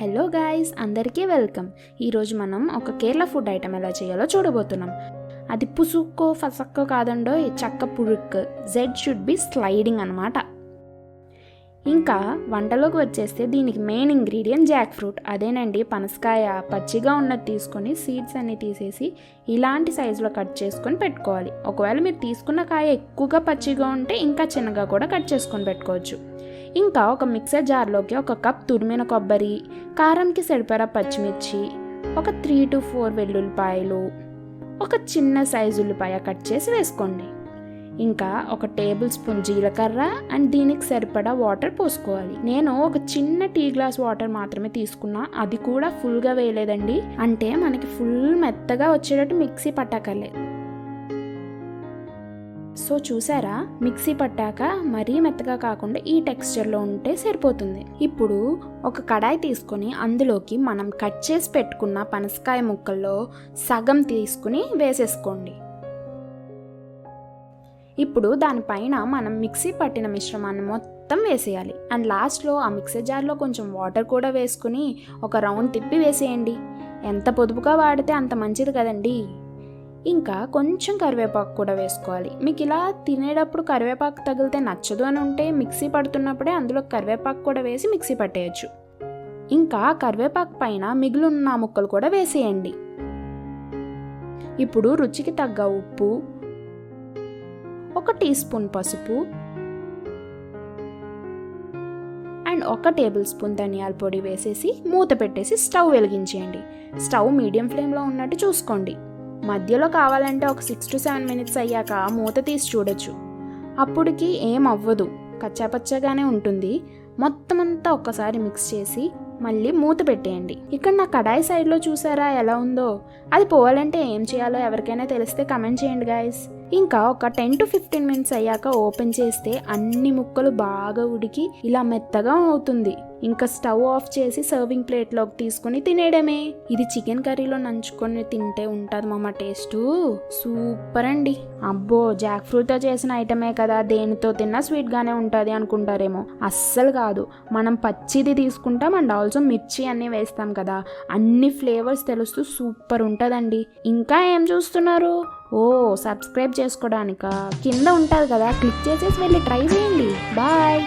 Hello guys, అందరికీ welcome. ఈరోజు మనం ఒక కేరళ ఫుడ్ ఐటమ్ ఎలా చేయాలో చూడబోతున్నాం. అది పుసుక్కో ఫసక్కో కాదండో, చక్క పురుక్. జెడ్ షుడ్ బి స్లైడింగ్ అనమాట. ఇంకా వంటలోకి వచ్చేస్తే దీనికి మెయిన్ ఇంగ్రీడియంట్ జాక్ ఫ్రూట్. అదేనండి, పనసకాయ పచ్చిగా ఉన్నది తీసుకొని సీడ్స్ అన్ని తీసేసి ఇలాంటి సైజులో కట్ చేసుకొని పెట్టుకోవాలి. ఒకవేళ మీరు తీసుకున్న కాయ ఎక్కువగా పచ్చిగా ఉంటే ఇంకా చిన్నగా కూడా కట్ చేసుకొని పెట్టుకోవచ్చు. ఇంకా ఒక మిక్సర్ జార్లోకి ఒక కప్ తురిమిన కొబ్బరి, కారంకి సరిపడా పచ్చిమిర్చి, ఒక 3 to 4 వెల్లుల్లిపాయలు, ఒక చిన్న సైజు ఉల్లిపాయ కట్ చేసి వేసుకోండి. ఇంకా ఒక టేబుల్ స్పూన్ జీలకర్ర అండ్ దీనికి సరిపడా వాటర్ పోసుకోవాలి. నేను ఒక చిన్న టీ గ్లాస్ వాటర్ మాత్రమే తీసుకున్నా, అది కూడా ఫుల్గా వేయలేదండి. అంటే మనకి ఫుల్ మెత్తగా వచ్చేటట్టు మిక్సీ పట్టక్కర్లేదు. సో చూసారా, మిక్సీ పట్టాక మరీ మెత్తగా కాకుండా ఈ టెక్స్చర్లో ఉంటే సరిపోతుంది. ఇప్పుడు ఒక కడాయి తీసుకొని అందులోకి మనం కట్ చేసి పెట్టుకున్న పనసకాయ ముక్కల్లో సగం తీసుకుని వేసేసుకోండి. ఇప్పుడు దానిపైన మనం మిక్సీ పట్టిన మిశ్రమాన్ని మొత్తం వేసేయాలి. అండ్ లాస్ట్లో ఆ మిక్సర్ జార్లో కొంచెం వాటర్ కూడా వేసుకుని ఒక రౌండ్ తిప్పి వేసేయండి. ఎంత పొదుపుగా వాడితే అంత మంచిది కదండి. ఇంకా కొంచెం కరివేపాకు కూడా వేసుకోవాలి. మీకు ఇలా తినేటప్పుడు కరివేపాకు తగిలితే నచ్చదు అని ఉంటే మిక్సీ పడుతున్నప్పుడే అందులో కరివేపాకు కూడా వేసి మిక్సీ పట్టేయచ్చు. ఇంకా కరివేపాకు పైన మిగిలిన ముక్కలు కూడా వేసేయండి. ఇప్పుడు రుచికి తగ్గ ఉప్పు, 1 టీ స్పూన్ పసుపు అండ్ 1 టేబుల్ స్పూన్ ధనియాల పొడి వేసేసి మూత పెట్టేసి స్టవ్ వెలిగించేయండి. స్టవ్ మీడియం ఫ్లేమ్లో ఉన్నట్టు చూసుకోండి. మధ్యలో కావాలంటే ఒక 6 to 7 minutes అయ్యాక మూత తీసి చూడొచ్చు. అప్పటికి ఏం అవ్వదు, కచ్చాపచ్చగానే ఉంటుంది. మొత్తం అంతా ఒక్కసారి మిక్స్ చేసి మళ్ళీ మూత పెట్టేయండి. ఇక్కడ నా కడాయి సైడ్లో చూసారా ఎలా ఉందో? అది పోవాలంటే ఏం చేయాలో ఎవరికైనా తెలిస్తే కమెంట్ చేయండి గాయస్. ఇంకా ఒక 10 to 15 minutes అయ్యాక ఓపెన్ చేస్తే అన్ని ముక్కలు బాగా ఉడికి ఇలా మెత్తగా అవుతుంది. ఇంకా స్టవ్ ఆఫ్ చేసి సర్వింగ్ ప్లేట్లోకి తీసుకుని తినేయడమే. ఇది చికెన్ కర్రీలో నంచుకొని తింటే ఉంటుంది మామ టేస్ట్ సూపర్ అండి. అబ్బో, జాక్ ఫ్రూట్తో చేసిన ఐటమే కదా, దేనితో తిన్నా స్వీట్గానే ఉంటుంది అనుకుంటారేమో. అస్సలు కాదు, మనం పచ్చిది తీసుకుంటాం అండ్ ఆల్సో మిర్చి అన్నీ వేస్తాం కదా, అన్ని ఫ్లేవర్స్ తెలుస్తూ సూపర్ ఉంటుందండి. ఇంకా ఏం చూస్తున్నారు? సబ్స్క్రైబ్ చేసుకోవడానికా? కింద ఉంటుంది కదా, క్లిక్ చేసేసి వెళ్ళి ట్రై చేయండి. బాయ్.